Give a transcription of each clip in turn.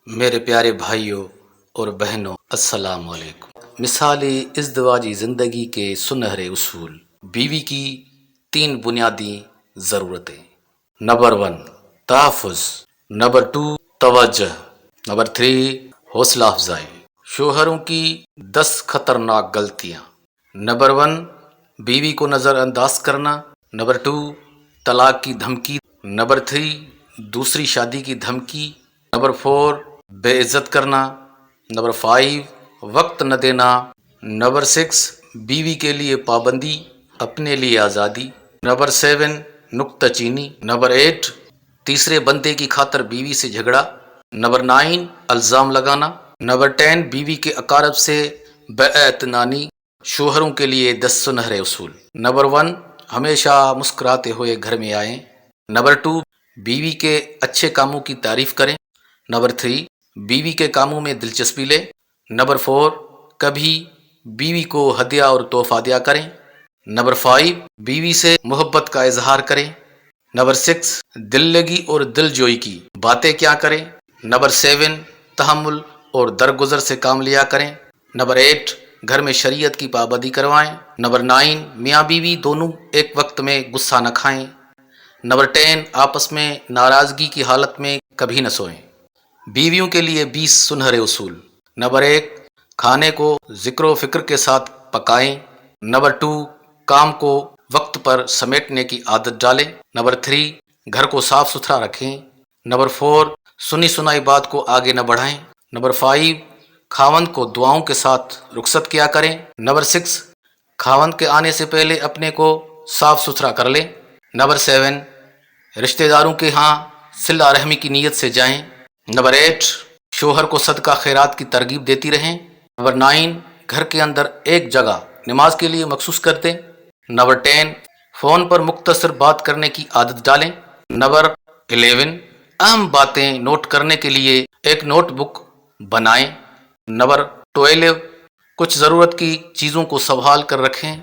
میرے پیارے بھائیوں اور بہنوں، السلام علیکم۔ مثال ازدواجی زندگی کے سنہرے اصول، بیوی کی 3 بنیادی ضرورتیں۔ نمبر 1 تحفظ، نمبر 2 توجہ، نمبر 3 حوصلہ افزائی۔ شوہروں کی 10 خطرناک غلطیاں۔ نمبر 1 بیوی کو نظر انداز کرنا، نمبر 2 طلاق کی دھمکی، نمبر 3 دوسری شادی کی دھمکی، نمبر 4 بے عزت کرنا، نمبر 5 وقت نہ دینا، نمبر 6 بیوی کے لیے پابندی، اپنے لیے آزادی، نمبر 7 نکتہ چینی، نمبر 8 تیسرے بندے کی خاطر بیوی سے جھگڑا، نمبر 9 الزام لگانا، نمبر 10 بیوی کے اقارب سے بے اعتنانی۔ شوہروں کے لیے 10 سنہرے اصول۔ نمبر 1 ہمیشہ مسکراتے ہوئے گھر میں آئیں، نمبر 2 بیوی کے اچھے کاموں کی تعریف کریں، نمبر 3 بیوی کے کاموں میں دلچسپی لیں، نمبر 4 کبھی بیوی کو ہدیہ اور تحفہ دیا کریں، نمبر 5 بیوی سے محبت کا اظہار کریں، نمبر 6 دل لگی اور دل جوئی کی باتیں کیا کریں، نمبر 7 تحمل اور درگزر سے کام لیا کریں، نمبر 8 گھر میں شریعت کی پابندی کروائیں، نمبر 9 میاں بیوی دونوں ایک وقت میں غصہ نہ کھائیں، نمبر 10 آپس میں ناراضگی کی حالت میں کبھی نہ سوئیں۔ بیویوں کے لیے 20 سنہرے اصول۔ نمبر 1 کھانے کو ذکر و فکر کے ساتھ پکائیں، نمبر 2 کام کو وقت پر سمیٹنے کی عادت ڈالیں، نمبر 3 گھر کو صاف ستھرا رکھیں، نمبر 4 سنی سنائی بات کو آگے نہ بڑھائیں، نمبر 5 خاوند کو دعاؤں کے ساتھ رخصت کیا کریں، نمبر 6 خاوند کے آنے سے پہلے اپنے کو صاف ستھرا کر لیں، نمبر 7 رشتہ داروں کے ہاں صلہ رحمی کی نیت سے جائیں، نمبر 8 شوہر کو صدقہ خیرات کی ترغیب دیتی رہیں، نمبر 9 گھر کے اندر ایک جگہ نماز کے لیے مخصوص کر دیں، نمبر 10 فون پر مختصر بات کرنے کی عادت ڈالیں، نمبر 11 اہم باتیں نوٹ کرنے کے لیے ایک نوٹ بک بنائیں، نمبر 12 کچھ ضرورت کی چیزوں کو سنبھال کر رکھیں،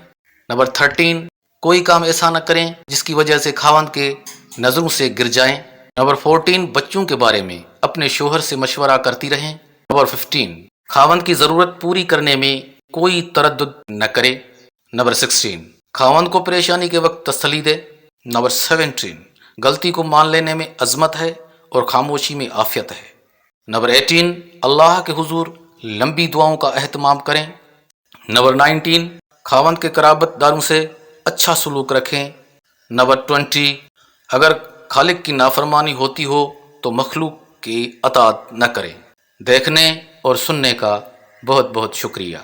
نمبر 13 کوئی کام ایسا نہ کریں جس کی وجہ سے خاوند کے نظروں سے گر جائیں، نمبر 14 بچوں کے بارے میں اپنے شوہر سے مشورہ کرتی رہیں، نمبر 15 خاوند کی ضرورت پوری کرنے میں کوئی تردد نہ کرے، نمبر 16 خاوند کو پریشانی کے وقت تسلی دے، نمبر 17 غلطی کو مان لینے میں عظمت ہے اور خاموشی میں عافیت ہے، نمبر 18 اللہ کے حضور لمبی دعاؤں کا اہتمام کریں، نمبر 19 خاوند کے قرابت داروں سے اچھا سلوک رکھیں، نمبر 20 اگر خالق کی نافرمانی ہوتی ہو تو مخلوق کی اطاعت نہ کریں۔ دیکھنے اور سننے کا بہت بہت شکریہ۔